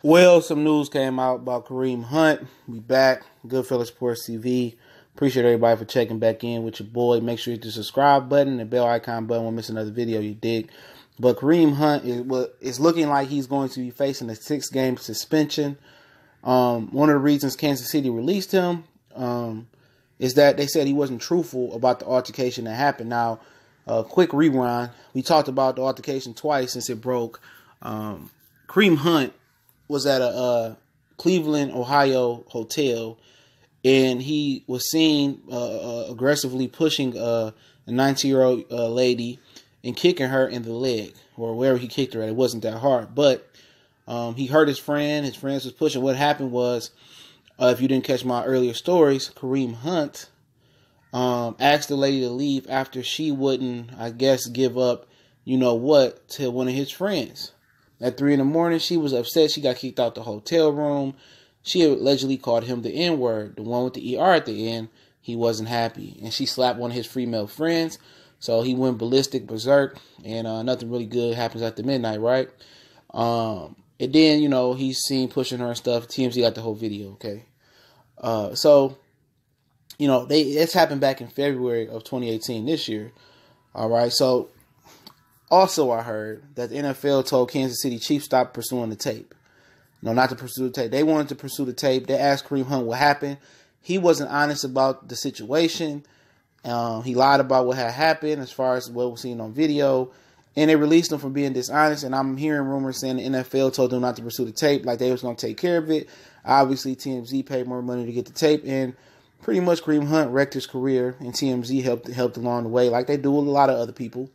Well, some news came out about Kareem Hunt. We back. Goodfellas Sports TV. Appreciate everybody for checking back in with your boy. Make sure you hit the subscribe button, the bell icon button. Won't miss another video. You dig? But Kareem Hunt is looking like he's going to be facing a 6-game suspension. One of the reasons Kansas City released him is that they said he wasn't truthful about the altercation that happened. Now, quick rewind. We talked about the altercation twice since it broke. Kareem Hunt was at a Cleveland, Ohio hotel, and he was seen aggressively pushing a 19-year-old lady and kicking her in the leg, or wherever he kicked her at. It wasn't that hard, but he hurt his friend. His friends was pushing. What happened was, if you didn't catch my earlier stories, Kareem Hunt asked the lady to leave after she wouldn't, I guess, give up, you know what, to one of his friends. At 3 a.m, she was upset. She got kicked out the hotel room. She allegedly called him the N-word, the one with the ER at the end. He wasn't happy. And she slapped one of his female friends. So he went ballistic, berserk, and nothing really good happens after midnight, right? And then, you know, he's seen pushing her and stuff. TMZ got the whole video, okay? So, you know, it's happened back in February of 2018 this year. All right, so also I heard that the NFL told Kansas City Chiefs stop pursuing the tape. No, not to pursue the tape. They wanted to pursue the tape. They asked Kareem Hunt what happened. He wasn't honest about the situation. He lied about what had happened as far as what was seen on video. And they released him for being dishonest. And I'm hearing rumors saying the NFL told them not to pursue the tape, like they was going to take care of it. Obviously, TMZ paid more money to get the tape. And pretty much Kareem Hunt wrecked his career. And TMZ helped along the way, like they do with a lot of other people.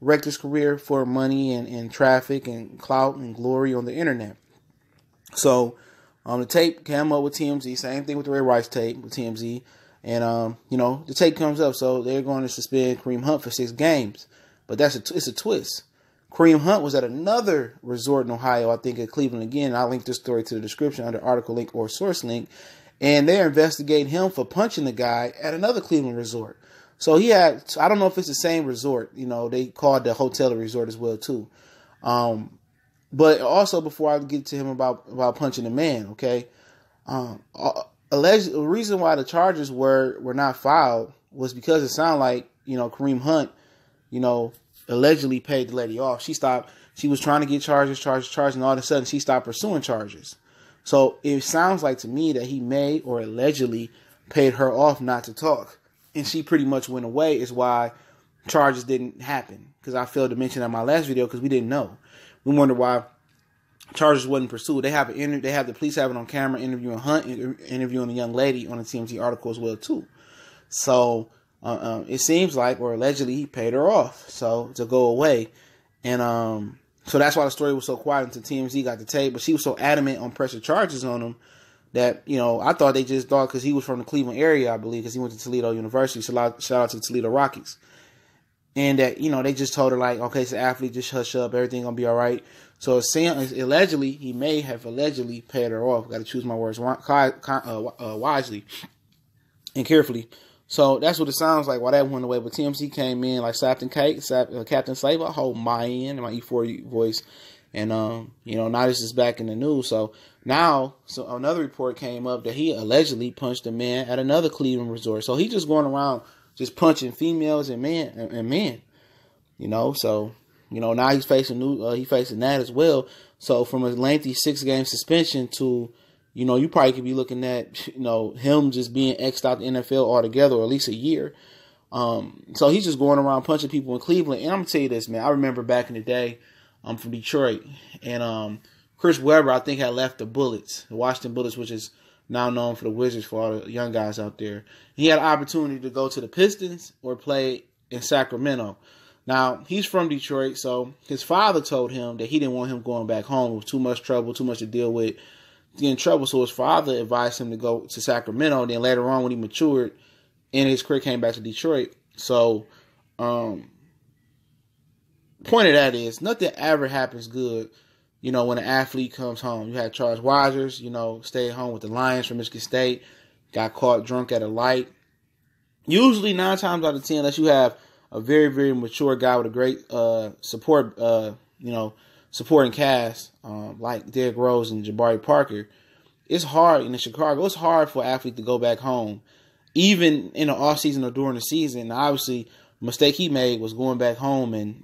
Wrecked his career for money and traffic and clout and glory on the internet. So the tape came up with TMZ. Same thing with the Ray Rice tape with TMZ. And, you know, the tape comes up. So they're going to suspend Kareem Hunt for 6 games. But it's a twist. Kareem Hunt was at another resort in Ohio, I think at Cleveland again. I'll link this story to the description under article link or source link. And they're investigating him for punching the guy at another Cleveland resort. So he had, I don't know if it's the same resort. You know, they called the hotel a resort as well, too. But also, before I get to him about punching the man, okay, the reason why the charges were not filed was because it sounded like, you know, Kareem Hunt, you know, allegedly paid the lady off. She was trying to get charges, and all of a sudden she stopped pursuing charges. So it sounds like to me that he may or allegedly paid her off not to talk. And she pretty much went away is why charges didn't happen. Because I failed to mention that in my last video because we didn't know. We wonder why charges wasn't pursued. They have the police have it on camera interviewing Hunt, interviewing the young lady on the TMZ article as well too. So it seems like, or allegedly, he paid her off so to go away, and so that's why the story was so quiet until TMZ got the tape. But she was so adamant on pressing charges on him that, you know, I thought they just thought because he was from the Cleveland area, I believe, because he went to Toledo University. So shout out to the Toledo Rockies. And that, you know, they just told her, like, okay, it's an athlete, just hush up, everything gonna be all right. So allegedly, he may have allegedly paid her off. Got to choose my words wisely and carefully. So that's what it sounds like. Why that went away, but TMZ came in like Captain Slaver, hold my end in my E40 voice, and you know, now this is back in the news. So now, another report came up that he allegedly punched a man at another Cleveland resort. So he's just going around just punching females and men, you know. So, you know, now he's facing that as well. So from a lengthy 6-game suspension to, you know, you probably could be looking at, you know, him just being X'd out the NFL altogether, or at least a year. So he's just going around punching people in Cleveland. And I'm gonna tell you this, man. I remember back in the day, I'm from Detroit, and Chris Webber, I think, had left the Bullets, the Washington Bullets, which is now known for the Wizards for all the young guys out there. He had an opportunity to go to the Pistons or play in Sacramento. Now, he's from Detroit, so his father told him that he didn't want him going back home. It was too much trouble, too much to deal with, to get in trouble. So his father advised him to go to Sacramento. Then later on, when he matured and his career came back to Detroit. So, point of that is, nothing ever happens good, you know, when an athlete comes home. You had Charles Rogers, you know, stayed home with the Lions from Michigan State, got caught drunk at a light. Usually 9 times out of 10, unless you have a very, very mature guy with a great support, you know, supporting cast, like Derrick Rose and Jabari Parker, it's hard in Chicago. It's hard for an athlete to go back home, even in the offseason or during the season. Now, obviously, the mistake he made was going back home and,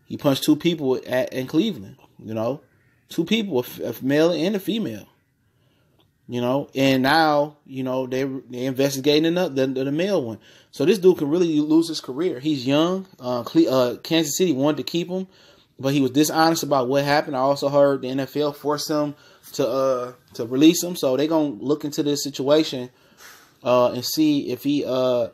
he punched two people in Cleveland, two people, a male and a female, and now, they're investigating the male one. So this dude can really lose his career. He's young. Kansas City wanted to keep him, but he was dishonest about what happened. I also heard the NFL forced him to release him. So they're going to look into this situation and see if he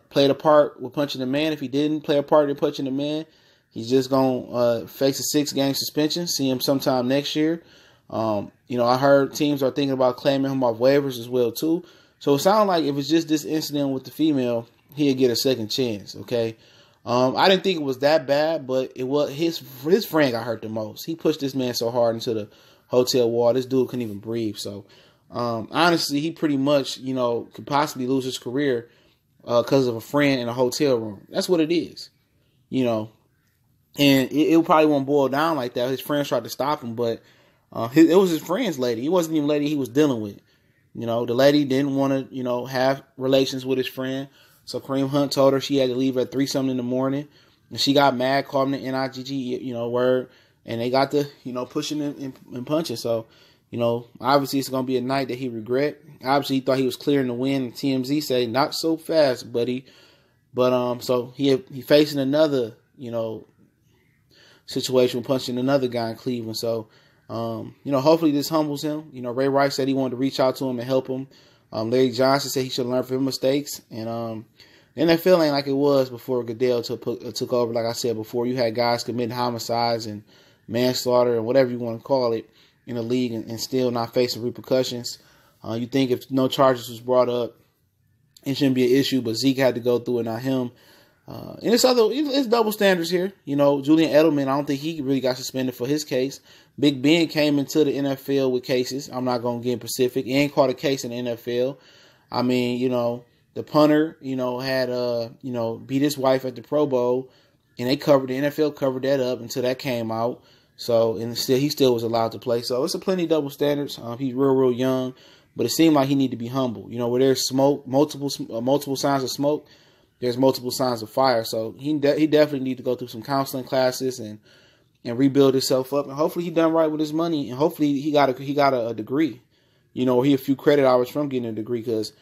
played a part with punching the man. If he didn't play a part in punching the man, he's just going to face a 6-game suspension. See him sometime next year. I heard teams are thinking about claiming him off waivers as well, too. So it sounds like if it's just this incident with the female, he'll get a second chance, okay? I didn't think it was that bad, but it was his friend got hurt the most. He pushed this man so hard into the hotel wall, this dude couldn't even breathe. So, honestly, he pretty much, could possibly lose his career because of a friend in a hotel room. That's what it is, And it probably won't boil down like that. His friends tried to stop him, but it was his friend's lady. It wasn't even the lady he was dealing with. The lady didn't want to, have relations with his friend. So Kareem Hunt told her she had to leave at 3-something in the morning. And she got mad, called him the N-I-G-G, word. And they got to, pushing and punching. So, obviously it's going to be a night that he regret. Obviously he thought he was clearing the win. TMZ said, not so fast, buddy. But, so he facing another, situation with punching another guy in Cleveland. So, hopefully this humbles him. Ray Rice said he wanted to reach out to him and help him. Larry Johnson said he should learn from his mistakes. And the NFL ain't like it was before Goodell took over. Like I said before, you had guys committing homicides and manslaughter and whatever you want to call it in the league and still not facing repercussions. You think if no charges was brought up, it shouldn't be an issue, but Zeke had to go through it, not him. And it's double standards here. Julian Edelman, I don't think he really got suspended for his case. Big Ben came into the NFL with cases. I'm not going to get specific. He ain't caught a case in the NFL. I mean, the punter, had, beat his wife at the Pro Bowl, and the NFL covered that up until that came out. So, and he still was allowed to play. So it's a plenty of double standards. He's real young, but it seemed like he need to be humble. Where there's smoke, multiple signs of smoke, there's multiple signs of fire. So he definitely need to go through some counseling classes and rebuild himself up. And hopefully he done right with his money. And hopefully he got a degree, or he a few credit hours from getting a degree, because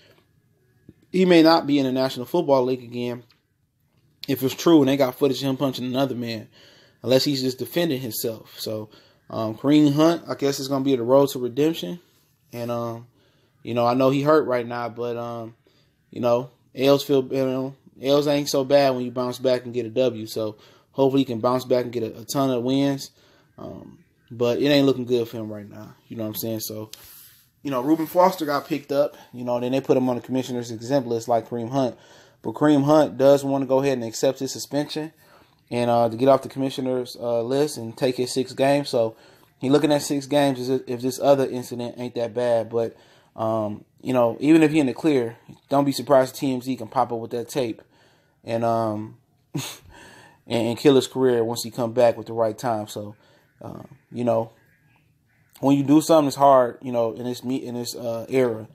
he may not be in the National Football League again if it's true and they got footage of him punching another man, unless he's just defending himself. So Kareem Hunt, I guess, is going to be the road to redemption. And, I know he hurt right now, but, L's ain't so bad when you bounce back and get a W. So hopefully he can bounce back and get a ton of wins. But it ain't looking good for him right now. You know what I'm saying? So, Reuben Foster got picked up. Then they put him on the commissioner's exempt list like Kareem Hunt. But Kareem Hunt does want to go ahead and accept his suspension and to get off the commissioner's list and take his 6 games. So he's looking at 6 games as if this other incident ain't that bad. But, even if he in the clear, don't be surprised if TMZ can pop up with that tape and and kill his career once he come back with the right time. So, when you do something, it's hard, in this era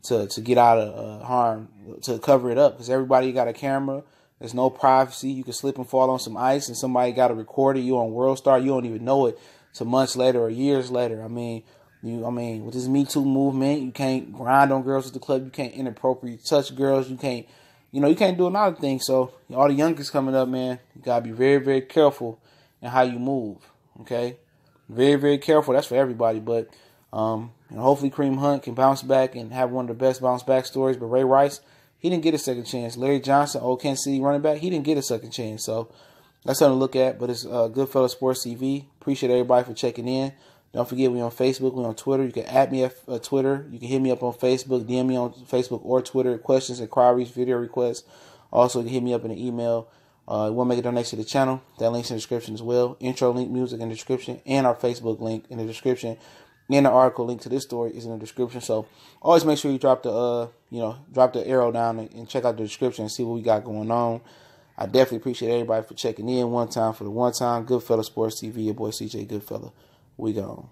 to get out of harm, to cover it up, because everybody got a camera. There's no privacy. You can slip and fall on some ice, and somebody got to record it. You on World Star, you don't even know it till months later or years later. I mean, with this Me Too movement, you can't grind on girls at the club. You can't inappropriately touch girls. You can't, you can't do a lot of things. So all the youngest coming up, man, you gotta be very, very careful in how you move. Okay, very, very careful. That's for everybody. But hopefully Kareem Hunt can bounce back and have one of the best bounce back stories. But Ray Rice, he didn't get a second chance. Larry Johnson, old Kansas City running back, he didn't get a second chance. So that's something to look at. But it's Goodfellas Sports TV. Appreciate everybody for checking in. Don't forget, we on Facebook, we on Twitter. You can add me at Twitter. You can hit me up on Facebook, DM me on Facebook or Twitter. Questions, inquiries, video requests. Also, you can hit me up in the email. You want to make a donation to the channel. That link's in the description as well. Intro link, music in the description, and our Facebook link in the description. And the article link to this story is in the description. So always make sure you drop the arrow down and check out the description and see what we got going on. I definitely appreciate everybody for checking in one time for the one time. Goodfella Sports TV, your boy CJ Goodfella. We gone.